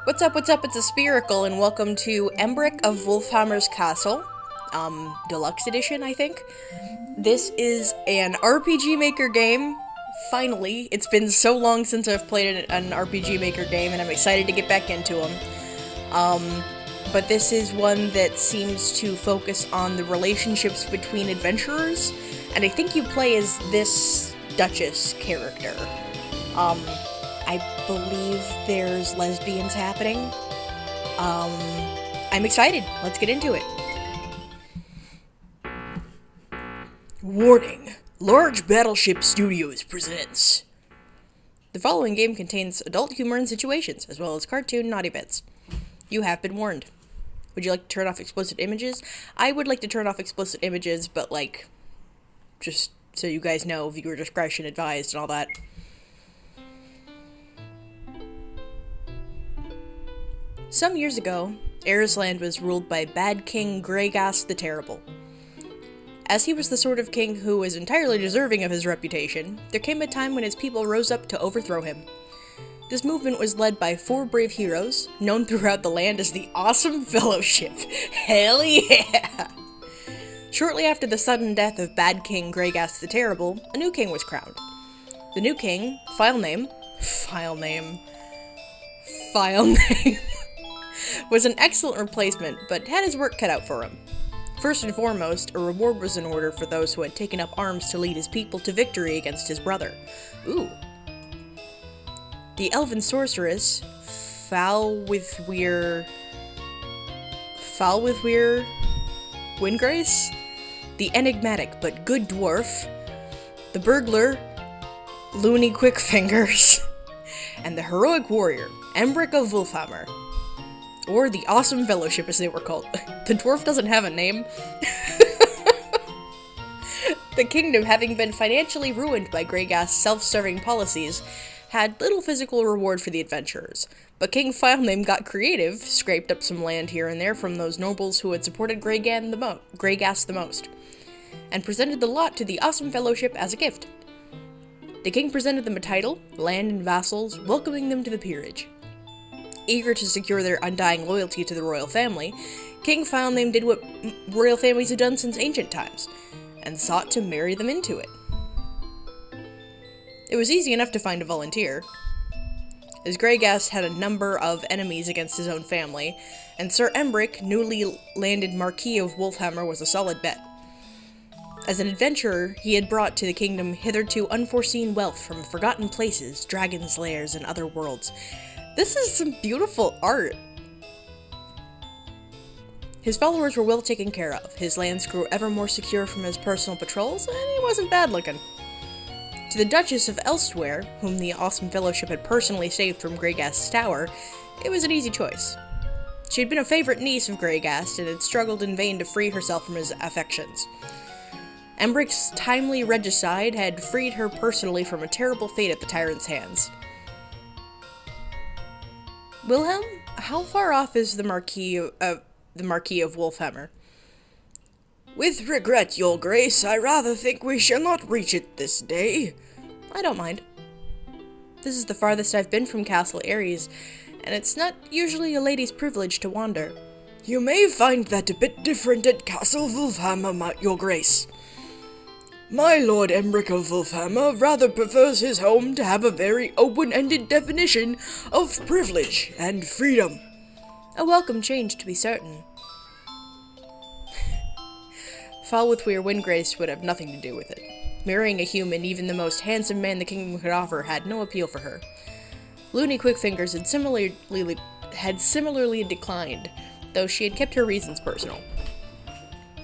What's up, it's a Spherical, and welcome to Embric of Wulfhammer's Castle, Deluxe Edition, I think. This is an RPG Maker game, finally. It's been so long since I've played an RPG Maker game, and I'm excited to get back into them. But this is one that seems to focus on the relationships between adventurers, and I think you play as this Duchess character. I believe there's lesbians happening. I'm excited. Let's get into it. Warning! Large Battleship Studios presents. The following game contains adult humor and situations, as well as cartoon naughty bits. You have been warned. Would you like to turn off explicit images? I would like to turn off explicit images, but just so you guys know, viewer discretion advised and all that. Some years ago, Arisland was ruled by bad King Greygast the Terrible. As he was the sort of king who was entirely deserving of his reputation, there came a time when his people rose up to overthrow him. This movement was led by 4 brave heroes, known throughout the land as the Awesome Fellowship. Hell yeah! Shortly after the sudden death of bad King Greygast the Terrible, a new king was crowned. The new king, file name, was an excellent replacement, but had his work cut out for him. First and foremost, a reward was in order for those who had taken up arms to lead his people to victory against his brother. Ooh. The elven sorceress, FAAAL-WIIITH-WEEEER, the enigmatic but good dwarf, the burglar, Loony Quickfingers, and the heroic warrior, Embric of Wulfhammer. Or the Awesome Fellowship, as they were called. The dwarf doesn't have a name. The kingdom, having been financially ruined by Greygast's self-serving policies, had little physical reward for the adventurers. But King Filename got creative, scraped up some land here and there from those nobles who had supported Greygast the most, and presented the lot to the Awesome Fellowship as a gift. The king presented them a title, land and vassals, welcoming them to the peerage. Eager to secure their undying loyalty to the royal family, King Filename did what royal families have done since ancient times, and sought to marry them into it. It was easy enough to find a volunteer, as Greygast had a number of enemies against his own family, and Sir Embric, newly landed Marquis of Wulfhammer, was a solid bet. As an adventurer, he had brought to the kingdom hitherto unforeseen wealth from forgotten places, dragons' lairs, and other worlds. This is some beautiful art. His followers were well taken care of, his lands grew ever more secure from his personal patrols, and he wasn't bad looking. To the Duchess of Elsewhere, whom the Awesome Fellowship had personally saved from Greygast's tower, it was an easy choice. She had been a favorite niece of Greygast, and had struggled in vain to free herself from his affections. Embric's timely regicide had freed her personally from a terrible fate at the tyrant's hands. Wilhelm, how far off is the Marquis of Wulfhammer? With regret, your grace, I rather think we shall not reach it this day. I don't mind. This is the farthest I've been from Castle Ares, and it's not usually a lady's privilege to wander. You may find that a bit different at Castle Wulfhammer, your grace. My Lord Embric of Wulfhammer rather prefers his home to have a very open-ended definition of privilege and freedom. A welcome change, to be certain. FAAAL-WIIITH-WEEEER would have nothing to do with it. Marrying a human, even the most handsome man the kingdom could offer, had no appeal for her. Loony Quickfingers had similarly declined, though she had kept her reasons personal.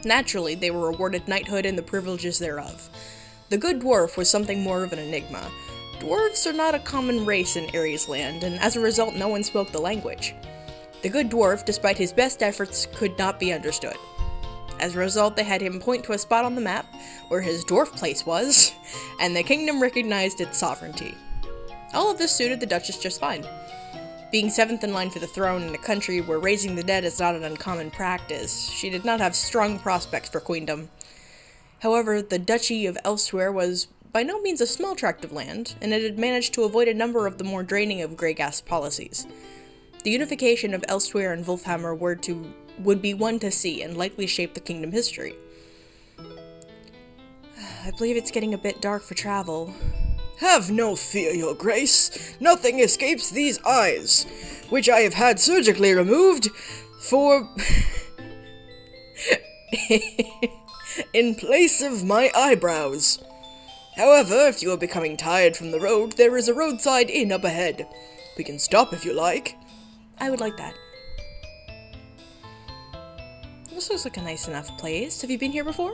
Naturally, they were awarded knighthood and the privileges thereof. The good dwarf was something more of an enigma. Dwarves are not a common race in Ares land, and as a result, no one spoke the language. The good dwarf, despite his best efforts, could not be understood. As a result, they had him point to a spot on the map where his dwarf place was, and the kingdom recognized its sovereignty. All of this suited the Duchess just fine. Being 7th in line for the throne in a country where raising the dead is not an uncommon practice, she did not have strong prospects for queendom. However, the Duchy of Elsewhere was by no means a small tract of land, and it had managed to avoid a number of the more draining of Greygast's policies. The unification of Elsewhere and Wulfhammer would be one to see and likely shape the kingdom history. I believe it's getting a bit dark for travel. Have no fear, your grace. Nothing escapes these eyes, which I have had surgically removed for... in place of my eyebrows. However, if you are becoming tired from the road, there is a roadside inn up ahead. We can stop if you like. I would like that. This looks like a nice enough place. Have you been here before?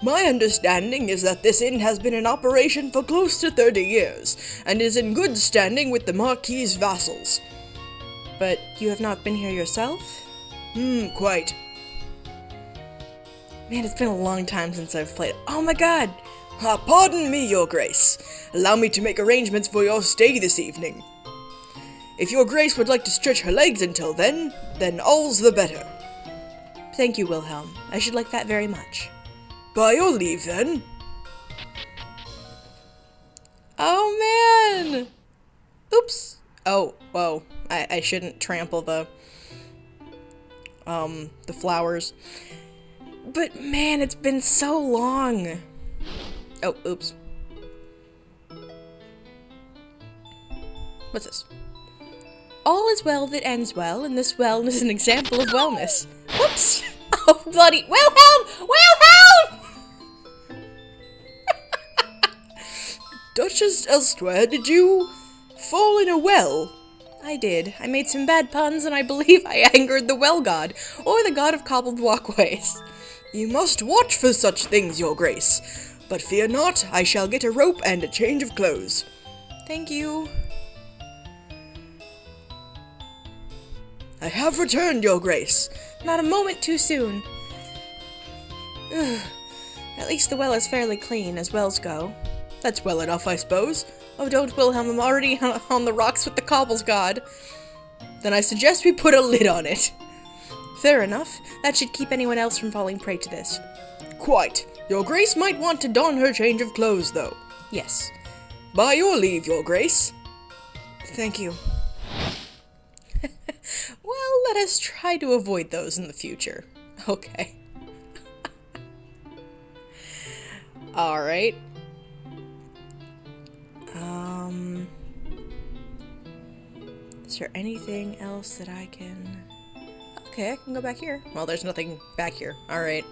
My understanding is that this inn has been in operation for close to 30 years, and is in good standing with the Marquis's vassals. But you have not been here yourself? Quite. Man, it's been a long time since I've played. Oh my god! Pardon me, your grace. Allow me to make arrangements for your stay this evening. If your grace would like to stretch her legs until then all's the better. Thank you, Wilhelm. I should like that very much. By your leave, then. Oh, man! Oops. Oh, whoa. I shouldn't trample the flowers. But, man, it's been so long. Oh, oops. What's this? All is well that ends well, and this well is an example of wellness. Whoops! Oh, bloody... Wilhelm! Wilhelm! Duchess Elsewhere, did you fall in a well? I did. I made some bad puns, and I believe I angered the well god, or the god of cobbled walkways. You must watch for such things, your grace. But fear not, I shall get a rope and a change of clothes. Thank you. I have returned, your grace. Not a moment too soon. Ugh. At least the well is fairly clean, as wells go. That's well enough, I suppose. Oh, don't, Wilhelm, I'm already on the rocks with the cobbles god. Then I suggest we put a lid on it. Fair enough. That should keep anyone else from falling prey to this. Quite. Your grace might want to don her change of clothes, though. Yes. By your leave, your grace. Thank you. Well, let us try to avoid those in the future. Okay. Alright. Is there anything else that I can... Okay, I can go back here. Well, there's nothing back here. Alright.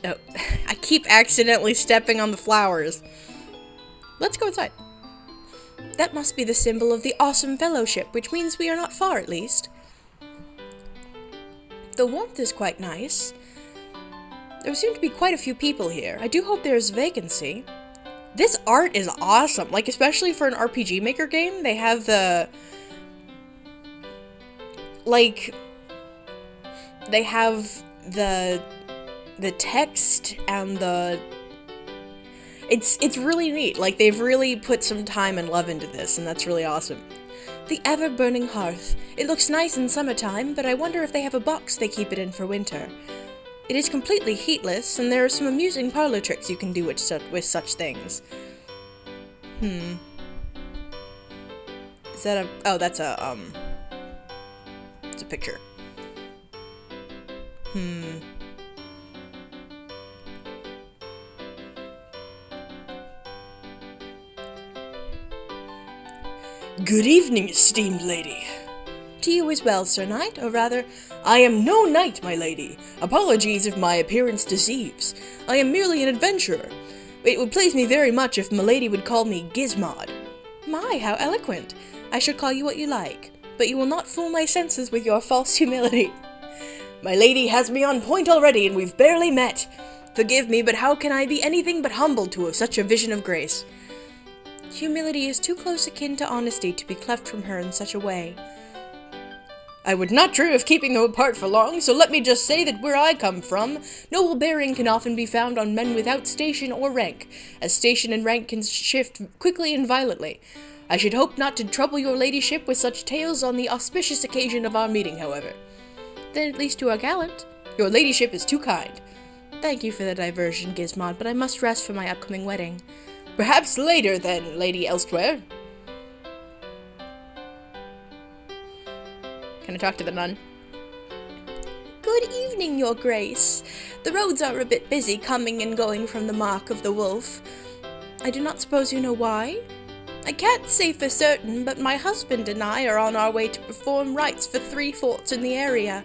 Oh, I keep accidentally stepping on the flowers. Let's go inside. That must be the symbol of the awesome fellowship, which means we are not far, at least. The warmth is quite nice. There seem to be quite a few people here. I do hope there's vacancy. This art is awesome, like, especially for an RPG Maker game. They have the... like... they have the text and the... It's really neat. Like, they've really put some time and love into this, and that's really awesome. The ever-burning hearth. It looks nice in summertime, but I wonder if they have a box they keep it in for winter. It is completely heatless, and there are some amusing parlor tricks you can do with such things. Is that a... oh, that's a, it's a picture. Good evening, esteemed lady. To you as well, Sir Knight, or rather... I am no knight, my lady. Apologies if my appearance deceives. I am merely an adventurer. It would please me very much if milady would call me Gizmod. My, how eloquent. I shall call you what you like, but you will not fool my senses with your false humility. My lady has me on point already, and we've barely met. Forgive me, but how can I be anything but humbled to such a vision of grace? Humility is too close akin to honesty to be cleft from her in such a way. I would not dream of keeping them apart for long, so let me just say that where I come from, noble bearing can often be found on men without station or rank, as station and rank can shift quickly and violently. I should hope not to trouble your ladyship with such tales on the auspicious occasion of our meeting, however. Then at least you are gallant. Your ladyship is too kind. Thank you for the diversion, Gizmod, but I must rest for my upcoming wedding. Perhaps later, then, Lady Elsewhere. Can I talk to the nun? Good evening, your grace. The roads are a bit busy coming and going from the Mark of the Wolf. I do not suppose you know why? I can't say for certain, but my husband and I are on our way to perform rites for 3 forts in the area.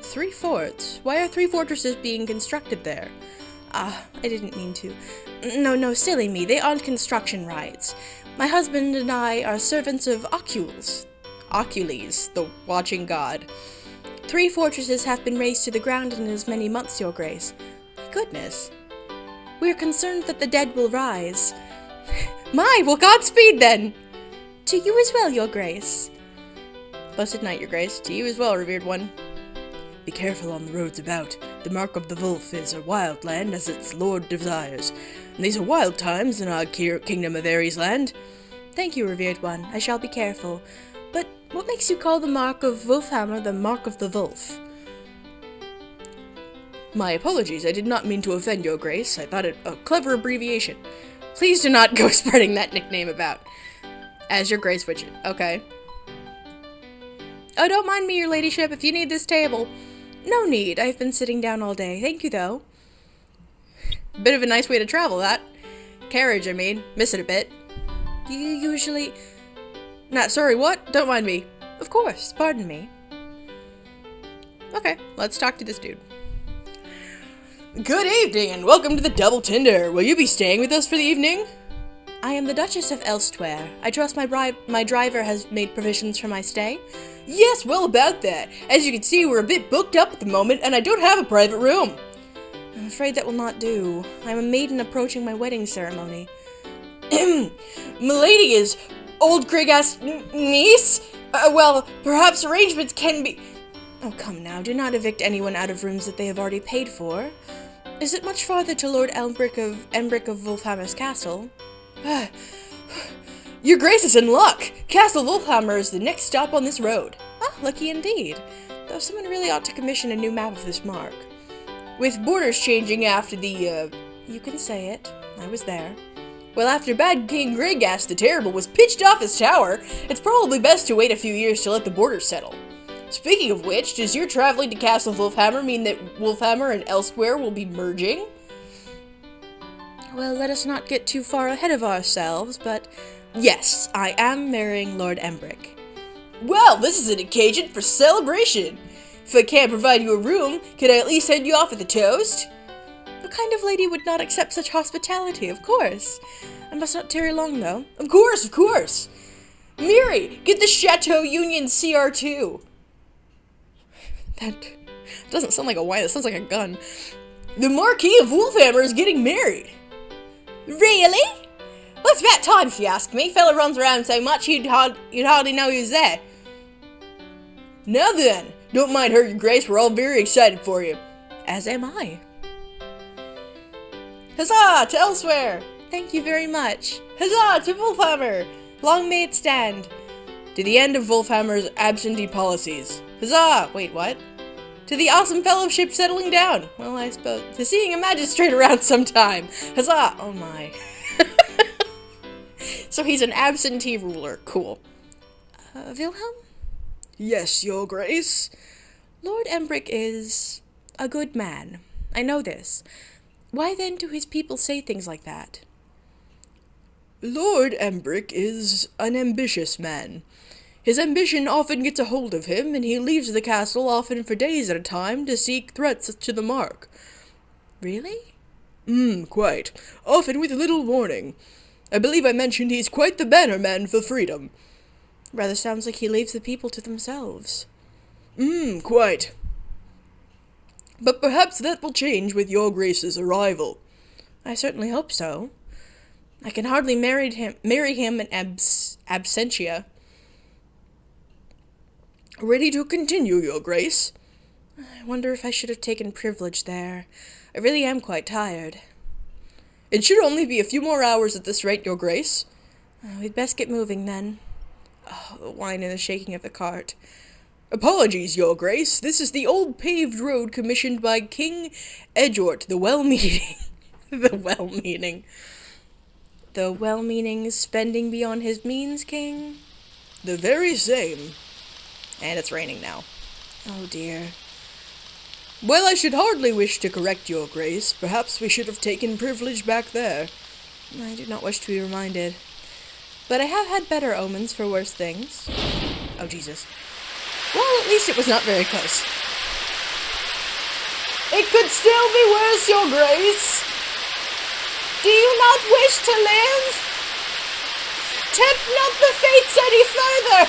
3 forts? Why are 3 fortresses being constructed there? I didn't mean to. No, silly me, they aren't construction rites. My husband and I are servants of Ocules, the watching god. 3 fortresses have been razed to the ground in as many months, your grace. My goodness. We are concerned that the dead will rise. Well, Godspeed then! To you as well, your grace. Blessed night, your grace. To you as well, revered one. Be careful on the roads about. The Mark of the Wolf is a wild land as its lord desires. And these are wild times in our kingdom of Ares land. Thank you, revered one. I shall be careful. But what makes you call the Mark of Wulfhammer the Mark of the Wolf? My apologies, I did not mean to offend your grace. I thought it a clever abbreviation. Please do not go spreading that nickname about. As your grace widget. Okay. Oh, don't mind me, your ladyship, if you need this table. No need. I've been sitting down all day. Thank you, though. Bit of a nice way to travel, that. Carriage, I mean. Miss it a bit. Do you usually... Sorry, what? Don't mind me. Of course. Pardon me. Okay, let's talk to this dude. Good evening, and welcome to the Double Tinder. Will you be staying with us for the evening? I am the Duchess of Elsewhere. I trust my driver has made provisions for my stay. Yes, well about that. As you can see, we're a bit booked up at the moment, and I don't have a private room. I'm afraid that will not do. I'm a maiden approaching my wedding ceremony. Milady is old Greygas niece? Well, perhaps arrangements can be... Oh, come now, do not evict anyone out of rooms that they have already paid for. Is it much farther to Lord Embric of Wulfhammer's castle? Your grace is in luck! Castle Wulfhammer is the next stop on this road. Ah, lucky indeed. Though someone really ought to commission a new map of this mark. With borders changing after the, You can say it. I was there. Well, after Bad King Greygas the Terrible was pitched off his tower, it's probably best to wait a few years to let the borders settle. Speaking of which, does your traveling to Castle Wulfhammer mean that Wulfhammer and Elsewhere will be merging? Well, let us not get too far ahead of ourselves, but yes, I am marrying Lord Embric. Well, this is an occasion for celebration. If I can't provide you a room, can I at least send you off with a toast? What kind of lady would not accept such hospitality, of course. I must not tarry long, though. Of course. Miri, get the Chateau Union CR2. That doesn't sound like a wine, that sounds like a gun. The Marquis of Wulfhammer is getting married. Really? Well, it's about time, if you ask me. Fella runs around so much you'd hardly know he was there. Now then, don't mind her, your grace, we're all very excited for you. As am I. Huzzah to Elsewhere! Thank you very much. Huzzah to Wulfhammer! Long may it stand. To the end of Wulfhammer's absentee policies. Huzzah! Wait, what? To the awesome fellowship settling down. Well, I suppose. To seeing a magistrate around sometime. Huzzah! Oh my. So he's an absentee ruler. Cool. Wilhelm? Yes, your grace? Lord Embric is a good man. I know this. Why then do his people say things like that? Lord Embric is an ambitious man. His ambition often gets a hold of him, and he leaves the castle often for days at a time to seek threats to the mark. Really? Quite. Often with little warning. I believe I mentioned he's quite the bannerman for freedom. Rather sounds like he leaves the people to themselves. Quite. But perhaps that will change with your grace's arrival. I certainly hope so. I can hardly marry him in absentia. Ready to continue, your grace? I wonder if I should have taken privilege there. I really am quite tired. It should only be a few more hours at this rate, your grace. We'd best get moving, then. Oh, the whine and the shaking of the cart. Apologies, your grace. This is the old paved road commissioned by King Edgewort, the well-meaning. The well-meaning. The well-meaning spending beyond his means, King? The very same. And it's raining now. Oh dear. Well, I should hardly wish to correct your grace. Perhaps we should have taken privilege back there. I do not wish to be reminded. But I have had better omens for worse things. Oh, Jesus. Well, at least it was not very close. It could still be worse, your grace. Do you not wish to live? Tempt not the fates any further.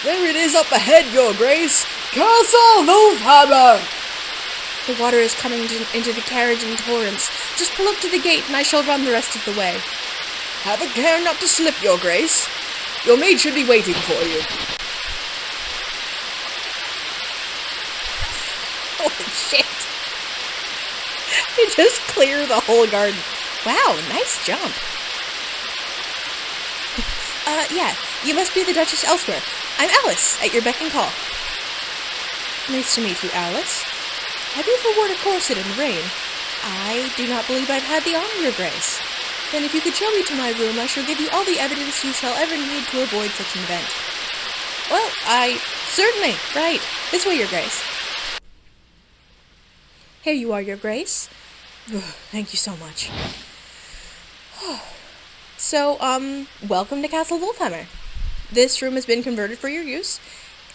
There it is up ahead, your grace. Castle Wulfhammer! The water is coming into the carriage in torrents. Just pull up to the gate and I shall run the rest of the way. Have a care not to slip, your grace. Your maid should be waiting for you. Holy shit. You just clear the whole garden. Wow, nice jump. Yeah, you must be the Duchess elsewhere. I'm Alice, at your beck and call. Nice to meet you, Alice. Have you ever worn a corset in the rain? I do not believe I've had the honor, your grace. Then if you could show me to my room, I shall give you all the evidence you shall ever need to avoid such an event. Well, certainly, right. This way, your grace. Here you are, your grace. Thank you so much. So, welcome to Castle Wulfhammer. This room has been converted for your use.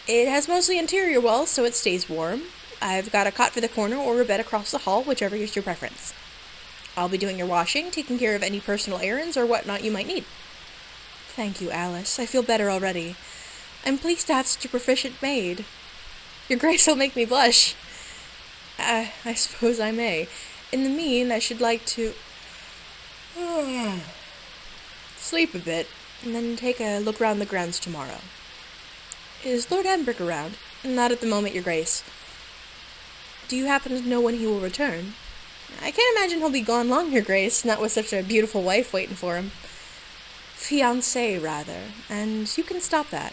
It has mostly interior walls, so it stays warm. I've got a cot for the corner or a bed across the hall, whichever is your preference. I'll be doing your washing, taking care of any personal errands or whatnot you might need. Thank you, Alice. I feel better already. I'm pleased to have such a proficient maid. Your grace will make me blush. I suppose I may. In the mean, I should like to sleep a bit, and then take a look round the grounds tomorrow. Is Lord Embric around? Not at the moment, your grace. Do you happen to know when he will return? I can't imagine he'll be gone long, your grace, not with such a beautiful wife waiting for him. Fiancé, rather, and you can stop that.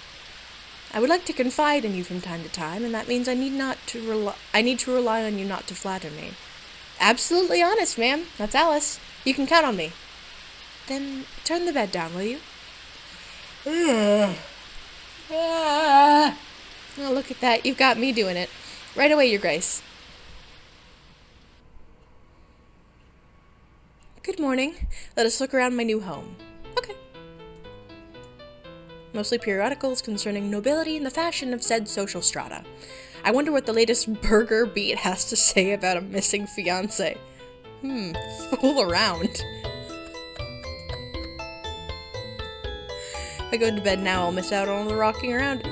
I would like to confide in you from time to time, and that means I need to rely on you not to flatter me. Absolutely honest, ma'am. That's Alice. You can count on me. Then turn the bed down, will you? Oh, look at that. You've got me doing it. Right away, your grace. Good morning. Let us look around my new home. Okay. Mostly periodicals concerning nobility and the fashion of said social strata. I wonder what the latest burger beat has to say about a missing fiancé. Fool around. If I go to bed now, I'll miss out on all the rocking around.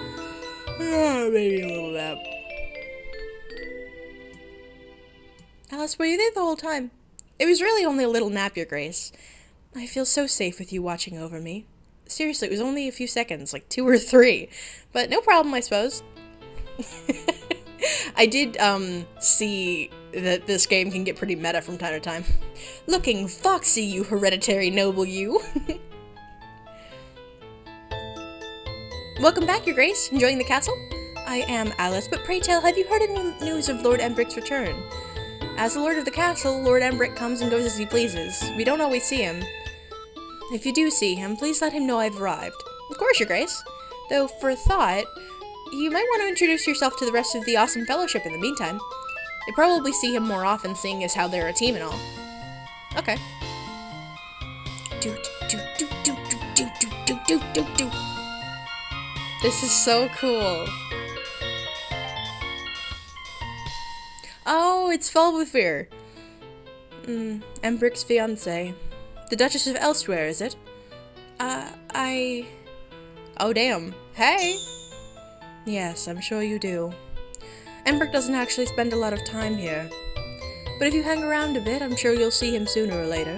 Maybe a little nap. Alice, were you there the whole time? It was really only a little nap, your grace. I feel so safe with you watching over me. Seriously, it was only a few seconds, like 2 or 3. But no problem, I suppose. I did, see that this game can get pretty meta from time to time. Looking foxy, you hereditary noble, you. Welcome back, your grace. Enjoying the castle? I am Alice, but pray tell, have you heard any news of Lord Embric's return? As the lord of the castle, Lord Embric comes and goes as he pleases. We don't always see him. If you do see him, please let him know I've arrived. Of course, your grace. Though, for a thought, you might want to introduce yourself to the rest of the awesome fellowship in the meantime. You'll probably see him more often, seeing as how they're a team and all. Okay. This is so cool. Oh, it's FAAAL-WIIIT-WEEEER. Embric's fiancé. The Duchess of Elsewhere, is it? Oh, damn. Hey! Yes, I'm sure you do. Embric doesn't actually spend a lot of time here. But if you hang around a bit, I'm sure you'll see him sooner or later.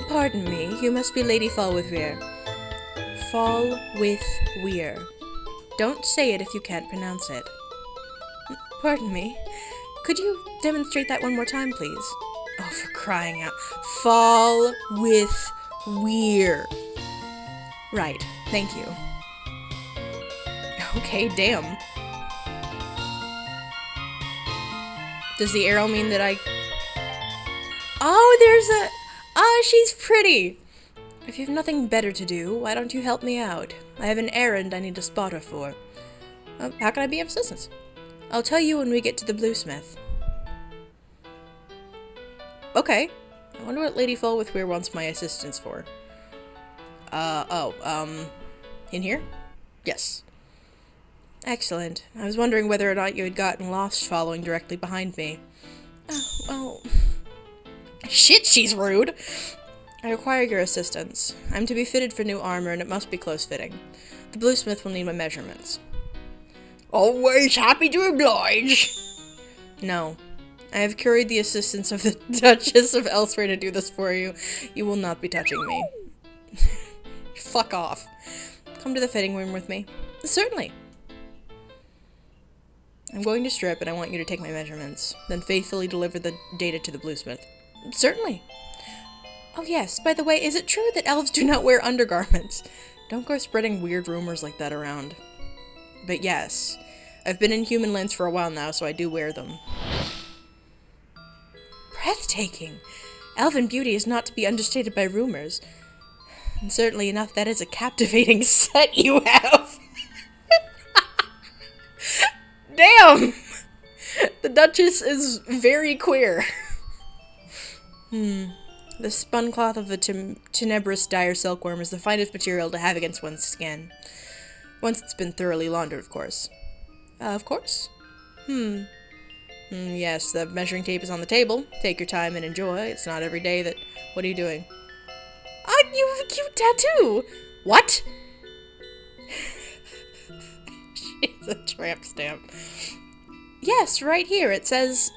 Pardon me, you must be Lady FAAAL-WIIIT-WEEEER. FAAL-WIIIT-WEEEER. Don't say it if you can't pronounce it. Pardon me. Could you demonstrate that one more time, please? Oh, for crying out. FAAL-WIIIT-WEEEER. Right. Thank you. Okay, damn. Does the arrow mean that I... Oh, there's a... Oh, she's pretty. If you've nothing better to do, why don't you help me out? I have an errand I need a spotter for. How can I be of assistance? I'll tell you when we get to the bluesmith. Okay. I wonder what Lady FAAAL-WIIIT-WEEEER wants my assistance for. In here? Yes. Excellent. I was wondering whether or not you had gotten lost following directly behind me. Oh, well... Shit, she's rude! I require your assistance. I'm to be fitted for new armor, and it must be close-fitting. The bluesmith will need my measurements. Always happy to oblige. No. I have curried the assistance of the Duchess of Elsewhere to do this for you. You will not be touching me. Fuck off. Come to the fitting room with me. Certainly. I'm going to strip, and I want you to take my measurements. Then faithfully deliver the data to the bluesmith. Certainly. Oh yes, by the way, is it true that elves do not wear undergarments? Don't go spreading weird rumors like that around. But yes, I've been in human lands for a while now, so I do wear them. Breathtaking! Elven beauty is not to be understated by rumors. And certainly enough, that is a captivating set you have! Damn! The Duchess is very queer. The spun cloth of a tenebrous dire silkworm is the finest material to have against one's skin. Once it's been thoroughly laundered, of course. Of course? Yes, the measuring tape is on the table. Take your time and enjoy. It's not every day that... What are you doing? You have a cute tattoo! What? She's a tramp stamp. Yes, right here. It says...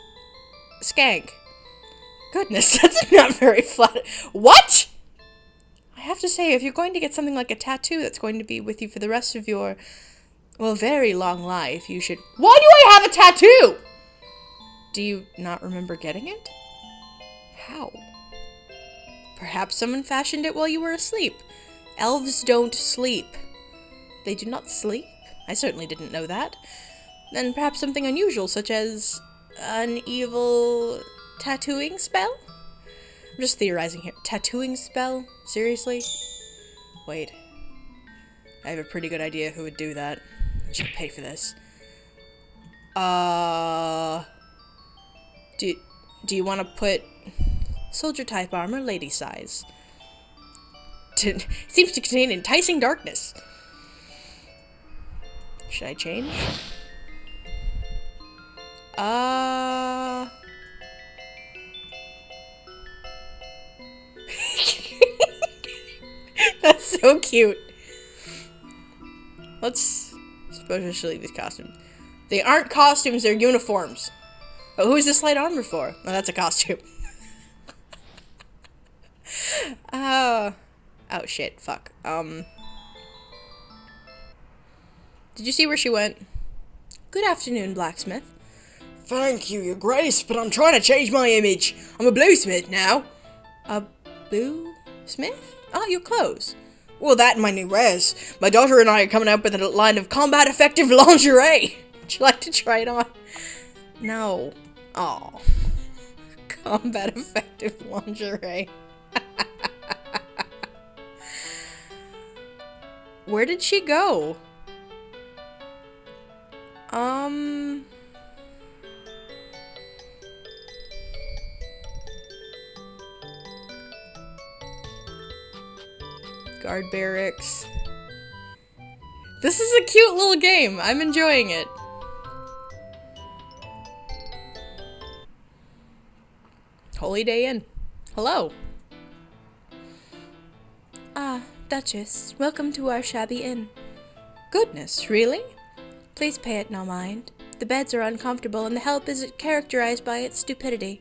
Skank. Goodness, that's not very flattering. What? I have to say, if you're going to get something like a tattoo that's going to be with you for the rest of your, well, very long life, you should... Why do I have a tattoo? Do you not remember getting it? How? Perhaps someone fashioned it while you were asleep. Elves don't sleep. They do not sleep? I certainly didn't know that. Then perhaps something unusual, such as an evil... tattooing spell? I'm just theorizing here. Tattooing spell? Seriously? Wait. I have a pretty good idea who would do that. I should pay for this. Do you want to put soldier type armor, lady size? Seems to contain enticing darkness. Should I change? That's so cute. Let's especially these costumes. They aren't costumes, they're uniforms. But who's this light armor for? Oh, that's a costume. Oh shit, fuck. Did you see where she went? Good afternoon, blacksmith. Thank you, your grace, but I'm trying to change my image. I'm a bluesmith now. A bluesmith? Oh, your clothes. Well, that and my new wares. My daughter and I are coming up with a line of combat-effective lingerie. Would you like to try it on? No. Oh. Combat-effective lingerie. Where did she go? Guard barracks. This is a cute little game. I'm enjoying it. Holy Day Inn. Hello. Ah, Duchess. Welcome to our shabby inn. Goodness, really? Please pay it no mind. The beds are uncomfortable and the help is characterized by its stupidity.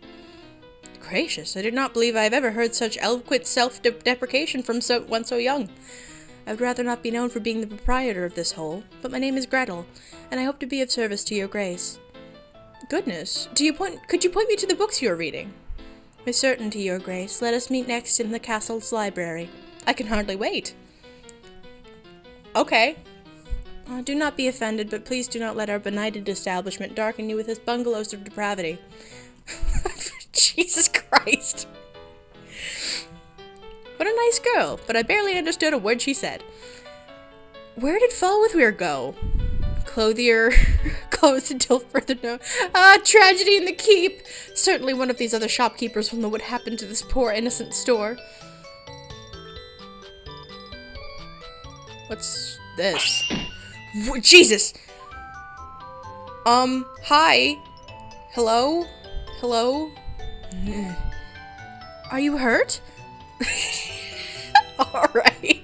Gracious, I did not believe I have ever heard such eloquent self-deprecation from one so young. I would rather not be known for being the proprietor of this hole, but my name is Gretel, and I hope to be of service to your grace. Goodness, could you point me to the books you are reading? With certainty, your grace. Let us meet next in the castle's library. I can hardly wait. Okay. Do not be offended, but please do not let our benighted establishment darken you with its bungalows of depravity. Jesus Christ. What a nice girl, but I barely understood a word she said. Where did FAAAL-WIIITH-WEEEER go? Clothier closed until further notice. Ah, tragedy in the keep! Certainly one of these other shopkeepers will know what happened to this poor innocent store. What's this? Jesus! Hi? Hello? Hello? Are you hurt? Alright.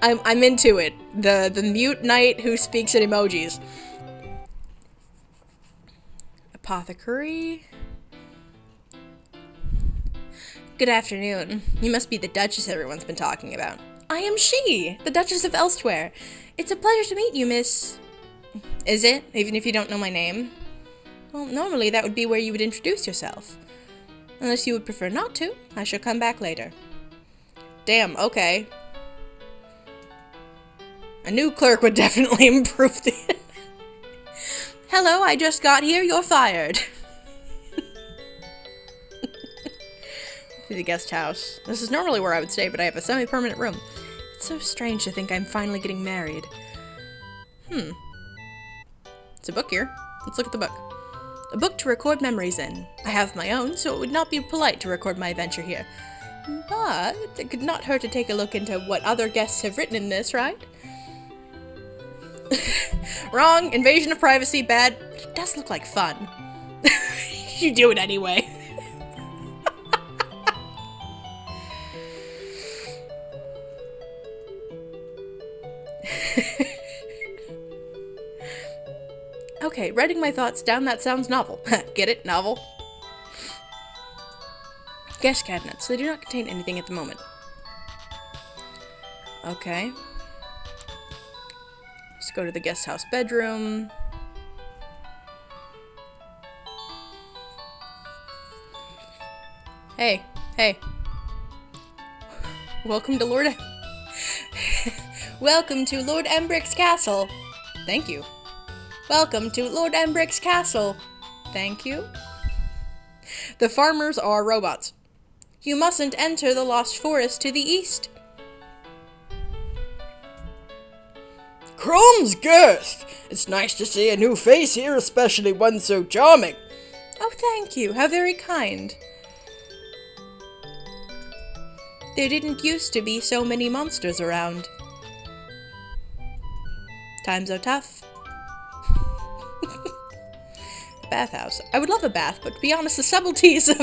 I'm into it. The mute knight who speaks in emojis. Apothecary. Good afternoon. You must be the Duchess everyone's been talking about. I am she, the Duchess of Elsewhere. It's a pleasure to meet you, miss. Is it? Even if you don't know my name? Well, normally that would be where you would introduce yourself. Unless you would prefer not to, I shall come back later. Damn, okay. A new clerk would definitely improve the... Hello, I just got here, you're fired. To the guest house. This is normally where I would stay, but I have a semi-permanent room. It's so strange to think I'm finally getting married. It's a book here. Let's look at the book. A book to record memories in. I have my own, so it would not be polite to record my adventure here. But it could not hurt to take a look into what other guests have written in this, right? Wrong. Invasion of privacy, bad. But it does look like fun. You do it anyway. Okay, writing my thoughts down, that sounds novel. Get it? Novel? Guest cabinets. They do not contain anything at the moment. Okay. Let's go to the guest house bedroom. Hey, hey. Welcome to Welcome to Lord Embric's castle. Thank you. Welcome to Lord Embric's castle. Thank you. The farmers are robots. You mustn't enter the Lost Forest to the east. Crumbs, Girth! It's nice to see a new face here, especially one so charming. Oh, thank you. How very kind. There didn't used to be so many monsters around. Times are tough. Bathhouse. I would love a bath, but to be honest, the subtleties of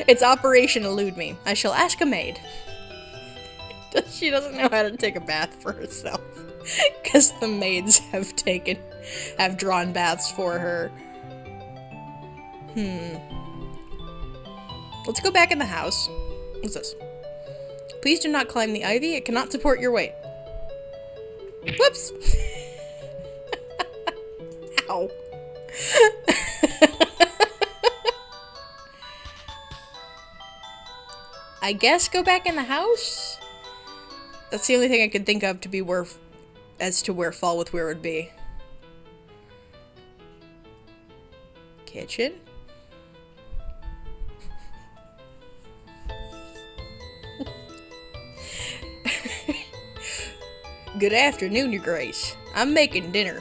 its operation elude me. I shall ask a maid. She doesn't know how to take a bath for herself. Because the maids have drawn baths for her. Let's go back in the house. What's this? Please do not climb the ivy. It cannot support your weight. Whoops! Ow. I guess go back in the house? That's the only thing I could think of to be as to where FAAL-WIIITH-WEEEER would be. Kitchen? Good afternoon, Your Grace. I'm making dinner.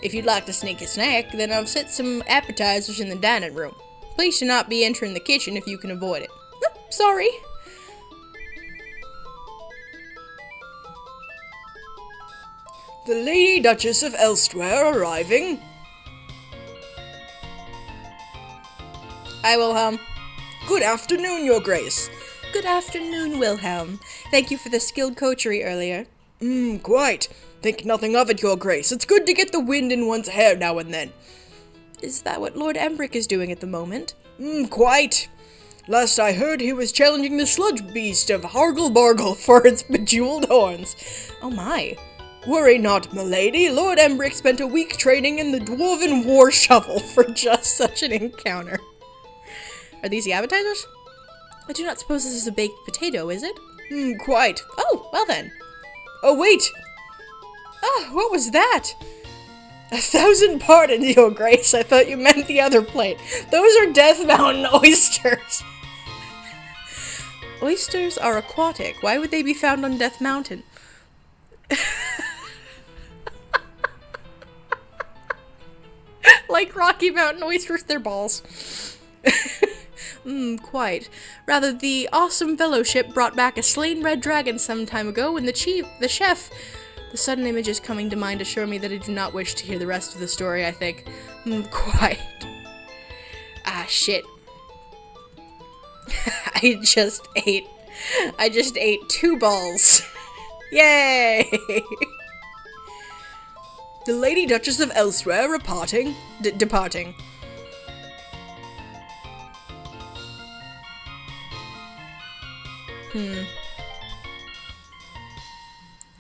If you'd like to sneak a snack, then I've set some appetizers in the dining room. Please do not be entering the kitchen if you can avoid it. Sorry. The Lady Duchess of Elsewhere arriving. Hi, Wilhelm. Good afternoon, Your Grace. Good afternoon, Wilhelm. Thank you for the skilled coachery earlier. Quite. Think nothing of it, Your Grace. It's good to get the wind in one's hair now and then. Is that what Lord Embric is doing at the moment? Quite. Last I heard, he was challenging the sludge beast of Hargle-Bargle for its bejeweled horns. Oh my. Worry not, milady. Lord Embric spent a week training in the Dwarven War Shovel for just such an encounter. Are these the appetizers? I do not suppose this is a baked potato, is it? Quite. Oh, well then. Oh, wait! What was that? 1,000 pardons, Your Grace. I thought you meant the other plate. Those are Death Mountain oysters. Oysters are aquatic. Why would they be found on Death Mountain? Like Rocky Mountain oysters, they're balls. Quite. Rather, the awesome fellowship brought back a slain red dragon some time ago, and the chef... The sudden images coming to mind assure me that I do not wish to hear the rest of the story, I think. Quite. Ah, shit. I just ate 2 balls. Yay! The Lady Duchess of Elsewhere departing.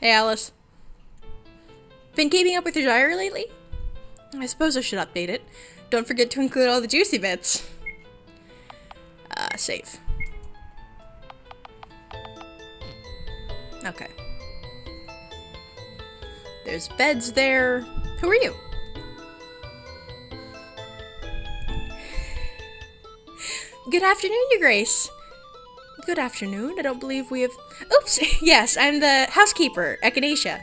Hey, Alice. Been keeping up with your diary lately? I suppose I should update it. Don't forget to include all the juicy bits. Save. Okay. There's beds there. Who are you? Good afternoon, Your Grace. Good afternoon. I don't believe we have... Oops! Yes, I'm the housekeeper, Echinacea.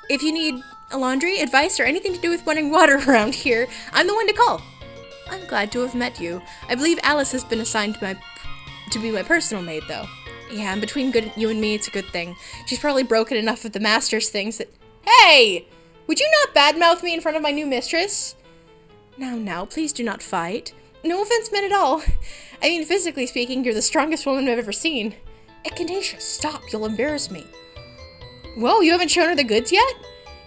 If you need a laundry, advice, or anything to do with running water around here, I'm the one to call. I'm glad to have met you. I believe Alice has been assigned to be my personal maid, though. Yeah, and between you and me, it's a good thing. She's probably broken enough of the master's things that... Hey! Would you not badmouth me in front of my new mistress? Now, please do not fight. No offense meant at all. I mean, physically speaking, you're the strongest woman I've ever seen. Echinacea, stop. You'll embarrass me. Whoa, you haven't shown her the goods yet?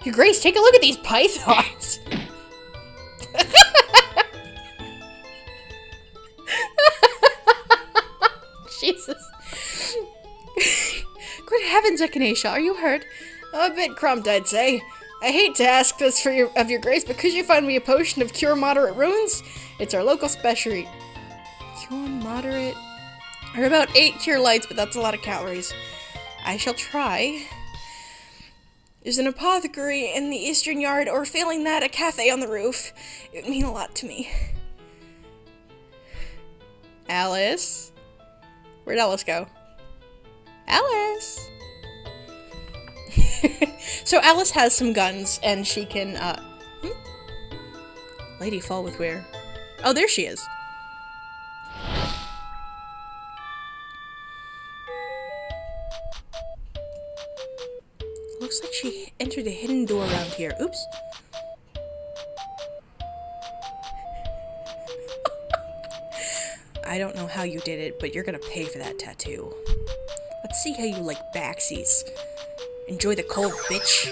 Your Grace, take a look at these pythons. Jesus. Good heavens, Echinacea, are you hurt? A bit crumped, I'd say. I hate to ask this of your Grace, but could you find me a potion of cure moderate wounds? It's our local specialty. Cure moderate? Or about 8 cure lights, but that's a lot of calories. I shall try. There's an apothecary in the eastern yard, or failing that, a cafe on the roof. It would mean a lot to me. Alice? Where'd Alice go? Alice! So Alice has some guns, and she can, Lady FAAAL-WIIIT-WEEEER. Oh, there she is. Looks like she entered a hidden door around here. Oops. I don't know how you did it, but you're gonna pay for that tattoo. Let's see how you like backsies. Enjoy the cold, bitch.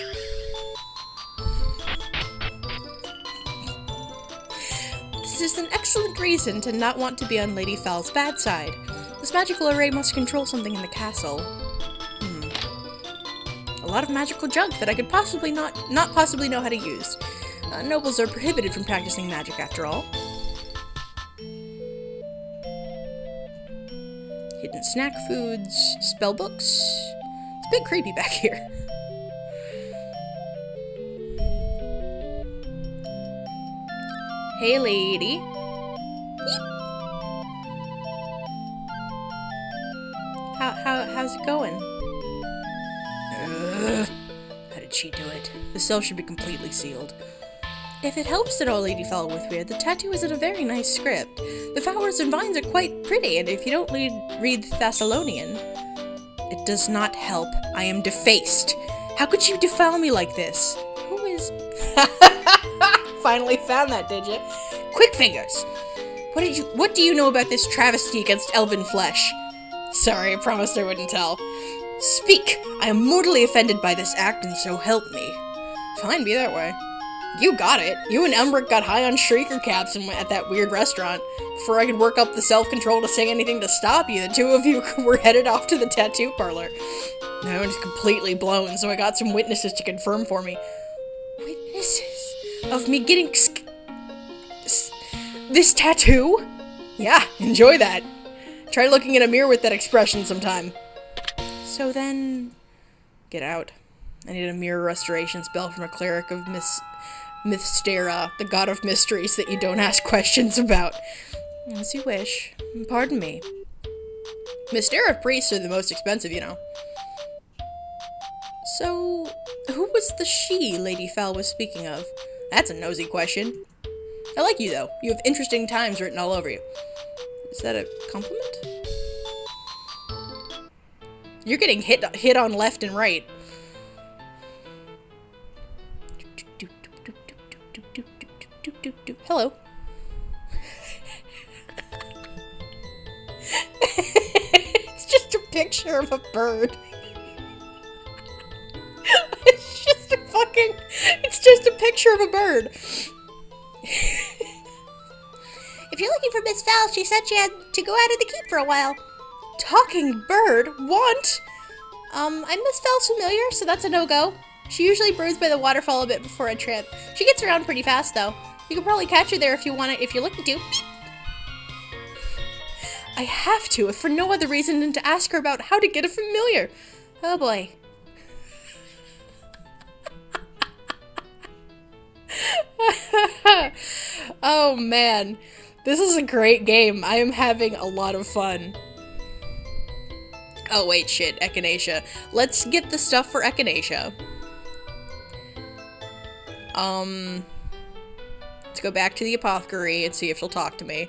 This is an excellent reason to not want to be on Lady FAAAL's bad side. This magical array must control something in the castle. A lot of magical junk that I could possibly not possibly know how to use. Nobles are prohibited from practicing magic, after all. Hidden snack foods, spell books. It's a bit creepy back here. Hey, lady. How's it going? How did she do it? The cell should be completely sealed. If it helps at all, Lady FAAAL-WIIIT-WEEEER, the tattoo is in a very nice script. The flowers and vines are quite pretty, and if you don't read Thessalonian, it does not help. I am defaced. How could you defile me like this? Who is... Finally found that, did you? Quick fingers! What do you know about this travesty against elven flesh? Sorry, I promised I wouldn't tell. Speak! I am mortally offended by this act, and so help me. Fine, be that way. You got it. You and Embric got high on shrieker caps and went at that weird restaurant. Before I could work up the self-control to say anything to stop you, the two of you were headed off to the tattoo parlor. I was completely blown, so I got some witnesses to confirm for me. Witnesses? Of me getting this tattoo? Yeah, enjoy that. Try looking in a mirror with that expression sometime. So then... Get out. I need a mirror restoration spell from a cleric of Mystera, the god of mysteries that you don't ask questions about. As you wish. Pardon me. Mysterious priests are the most expensive, you know. So, who was the she Lady FAAAL was speaking of? That's a nosy question. I like you, though. You have interesting times written all over you. Is that a compliment? You're getting hit on left and right. Hello. It's just a picture of a bird. It's just a picture of a bird. If you're looking for Miss FAAAL, she said she had to go out of the keep for a while. Talking bird? Want? I'm Miss FAAAL's familiar, so that's a no-go. She usually brews by the waterfall a bit before a trip. She gets around pretty fast, though. You can probably catch her there if you want it, if you're looking to. I have to, if for no other reason than to ask her about how to get a familiar. Oh boy. Oh man, this is a great game. I am having a lot of fun. Oh wait, shit, Echinacea. Let's get the stuff for Echinacea. Let's go back to the apothecary and see if she'll talk to me.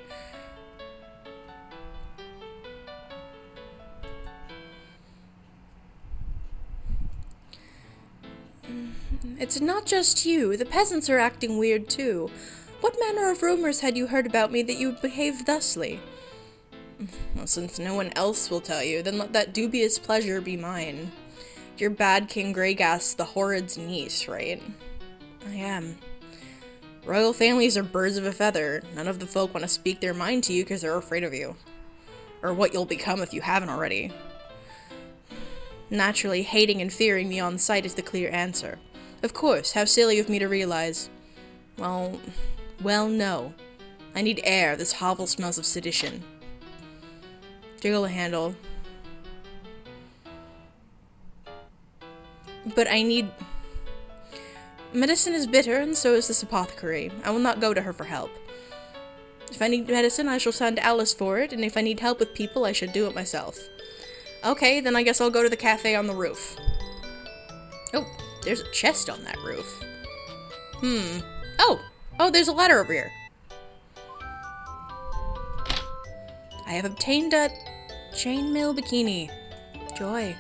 It's not just you. The peasants are acting weird too. What manner of rumors had you heard about me that you behave thusly? Well, since no one else will tell you, then let that dubious pleasure be mine. You're bad King Greygas the Horrid's niece, right? I am. Royal families are birds of a feather. None of the folk want to speak their mind to you because they're afraid of you. Or what you'll become if you haven't already. Naturally, hating and fearing me on sight is the clear answer. Of course, how silly of me to realize. Well, no. I need air. This hovel smells of sedition. Jiggle a handle. But I need... Medicine is bitter, and so is this apothecary. I will not go to her for help. If I need medicine, I shall send Alice for it, and if I need help with people, I should do it myself. Okay, then I guess I'll go to the cafe on the roof. Oh, there's a chest on that roof. Oh, there's a ladder over here. I have obtained a chainmail bikini. Joy.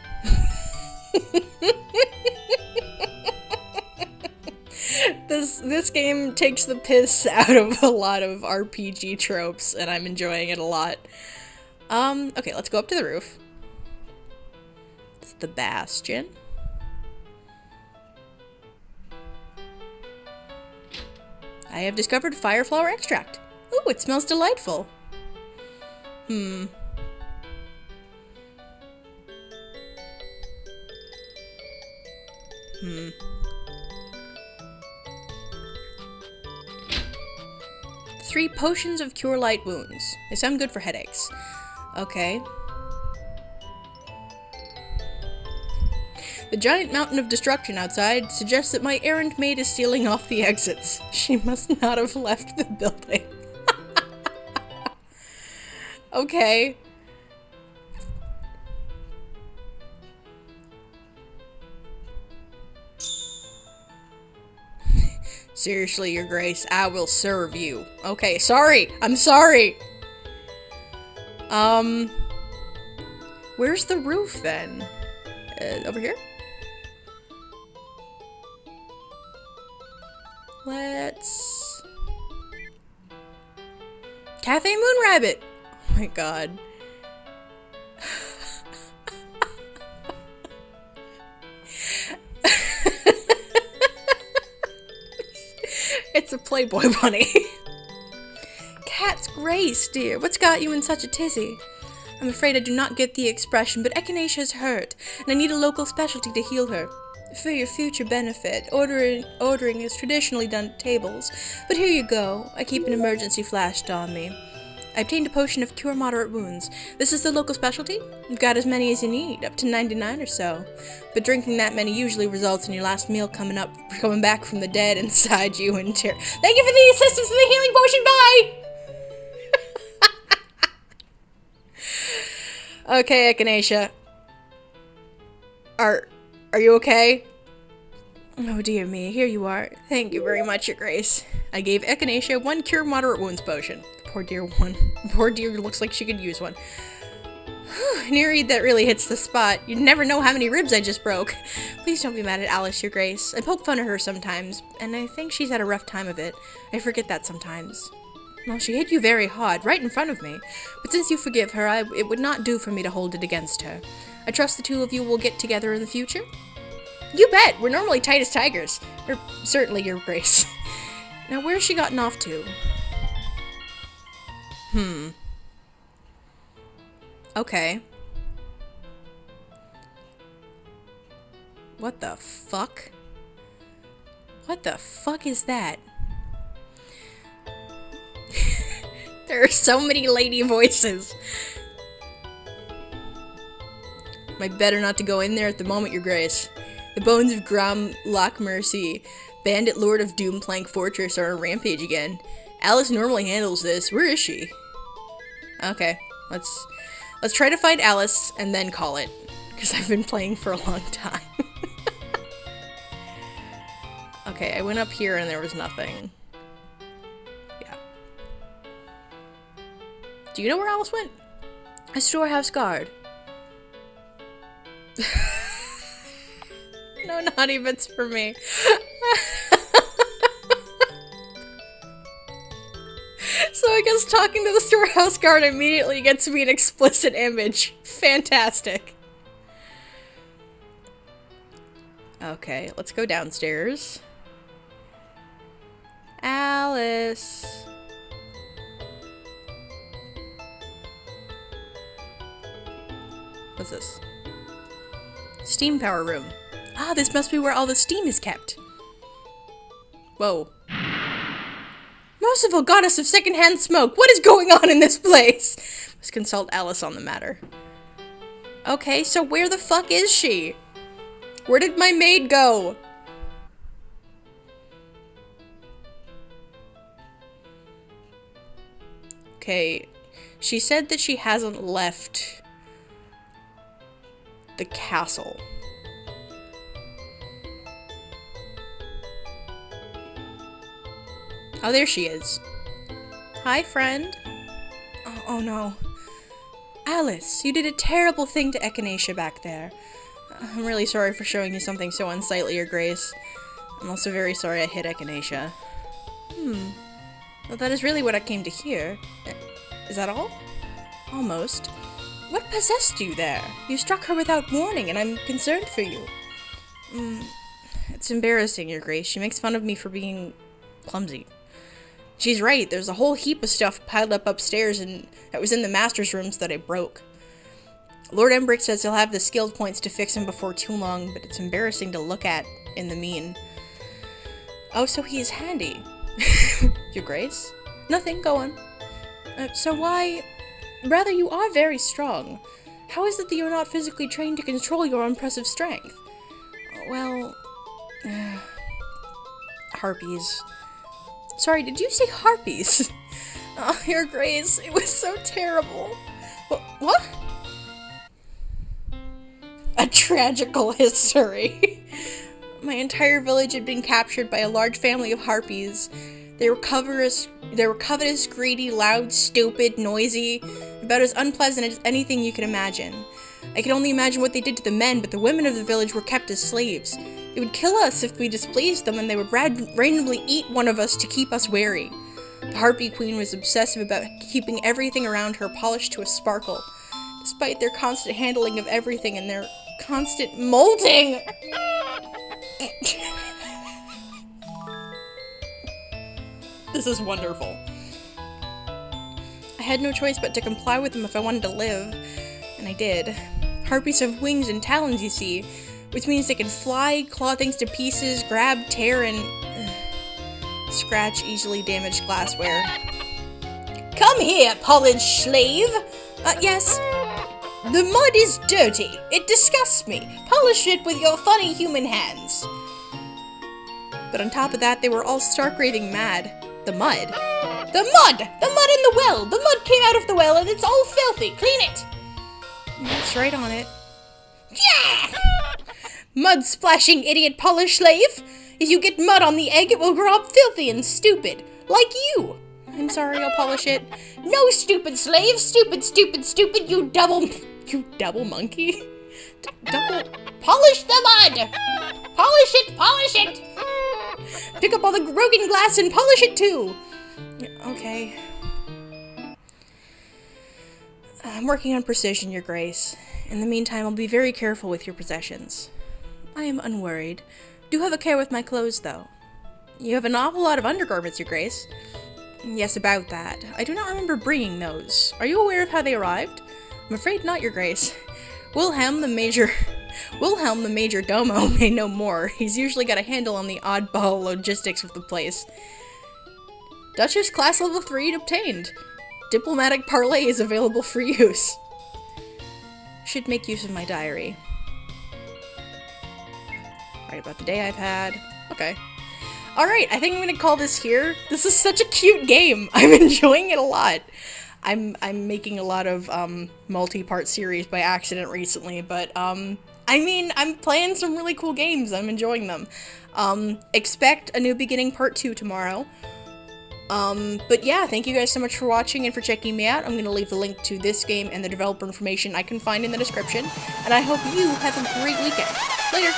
This game takes the piss out of a lot of RPG tropes, and I'm enjoying it a lot. Okay, let's go up to the roof. It's the bastion. I have discovered fireflower extract. Ooh, it smells delightful. 3 potions of cure light wounds. They sound good for headaches. Okay. The giant mountain of destruction outside suggests that my errand maid is sealing off the exits. She must not have left the building. Okay. Seriously, Your Grace, I will serve you. Okay, sorry. I'm sorry. Where's the roof then? Over here? Let's... Cafe Moon Rabbit! Oh my god. It's a Playboy bunny. Cat's Grace, dear. What's got you in such a tizzy? I'm afraid I do not get the expression, but Echinacea is hurt, and I need a local specialty to heal her. For your future benefit, ordering is traditionally done at tables, but here you go. I keep an emergency flashed on me. I obtained a potion of cure moderate wounds. This is the local specialty? You've got as many as you need, up to 99 or so. But drinking that many usually results in your last meal coming back from the dead inside you in terror. Thank you for the assistance in the healing potion, bye! Okay, Echinacea. Are you okay? Oh dear me, here you are. Thank you very much, Your Grace. I gave Echinacea 1 cure moderate wounds potion. Poor dear one. Poor dear looks like she could use one. Near that really hits the spot. You'd never know how many ribs I just broke. Please don't be mad at Alice, Your Grace. I poke fun at her sometimes, and I think she's had a rough time of it. I forget that sometimes. Well, she hit you very hard, right in front of me. But since you forgive her, it would not do for me to hold it against her. I trust the two of you will get together in the future. You bet! We're normally tight as tigers. Or, certainly, Your Grace. Now, where's she gotten off to? Okay. What the fuck? What the fuck is that? There are so many lady voices. I better not to go in there at the moment, Your Grace. The bones of Gram Loch Mercy, bandit lord of Doomplank Fortress, are on a rampage again. Alice normally handles this. Where is she? Okay, let's try to find Alice and then call it, because I've been playing for a long time. Okay, I went up here and there was nothing. Yeah. Do you know where Alice went? A storehouse guard. No naughty bits for me. So I guess talking to the storehouse guard immediately gets me an explicit image. Fantastic. Okay, let's go downstairs. Alice. What's this? Steam power room. Ah, this must be where all the steam is kept. Whoa. Merciful goddess of secondhand smoke, what is going on in this place? Let's consult Alice on the matter. Okay, so where the fuck is she? Where did my maid go? Okay, she said that she hasn't left the castle. Oh, there she is. Hi, friend. Oh no. Alice, you did a terrible thing to Echinacea back there. I'm really sorry for showing you something so unsightly, Your Grace. I'm also very sorry I hit Echinacea. Well, that is really what I came to hear. Is that all? Almost. What possessed you there? You struck her without warning, and I'm concerned for you. It's embarrassing, Your Grace. She makes fun of me for being clumsy. She's right, there's a whole heap of stuff piled up upstairs and that was in the master's rooms that I broke. Lord Embric says he'll have the skill points to fix him before too long, but it's embarrassing to look at in the mean. Oh, so he is handy. Your Grace? Nothing, go on. So why... Rather, you are very strong. How is it that you're not physically trained to control your impressive strength? Well... harpies. Sorry, did you say harpies? Oh, Your Grace, it was so terrible. What? A tragical history. My entire village had been captured by a large family of harpies. They were covetous, greedy, loud, stupid, noisy, about as unpleasant as anything you could imagine. I could only imagine what they did to the men, but the women of the village were kept as slaves. They would kill us if we displeased them, and they would randomly eat one of us to keep us wary. The Harpy Queen was obsessive about keeping everything around her polished to a sparkle, despite their constant handling of everything and their constant molting. This is wonderful. I had no choice but to comply with them if I wanted to live, and I did. Harpies have wings and talons, you see, which means they can fly, claw things to pieces, grab, tear, and scratch easily damaged glassware. Come here, polished slave! Yes? The mud is dirty. It disgusts me. Polish it with your funny human hands. But on top of that, they were all stark raving mad. The mud? The mud! The mud in the well! The mud came out of the well and it's all filthy! Clean it! It's right on it. Yeah! Mud splashing idiot polish slave! If you get mud on the egg, it will grow up filthy and stupid. Like you! I'm sorry, I'll polish it. No, stupid slave! Stupid, stupid, stupid, you double monkey? Double... Polish the mud! Polish it, polish it! Pick up all the broken glass and polish it too! Okay. I'm working on precision, Your Grace. In the meantime, I'll be very careful with your possessions. I am unworried. Do have a care with my clothes, though. You have an awful lot of undergarments, Your Grace. Yes, about that. I do not remember bringing those. Are you aware of how they arrived? I'm afraid not, Your Grace. Wilhelm, the major domo, may know more. He's usually got a handle on the oddball logistics of the place. Duchess class level 3 obtained. Diplomatic parlay is available for use. Should make use of my diary. Write about the day I've had. Okay. Alright, I think I'm gonna call this here. This is such a cute game. I'm enjoying it a lot. I'm making a lot of multi-part series by accident recently, but I mean, I'm playing some really cool games. I'm enjoying them. Expect a New Beginning Part 2 tomorrow. But yeah, thank you guys so much for watching and for checking me out. I'm gonna leave the link to this game and the developer information I can find in the description, and I hope you have a great weekend. Later!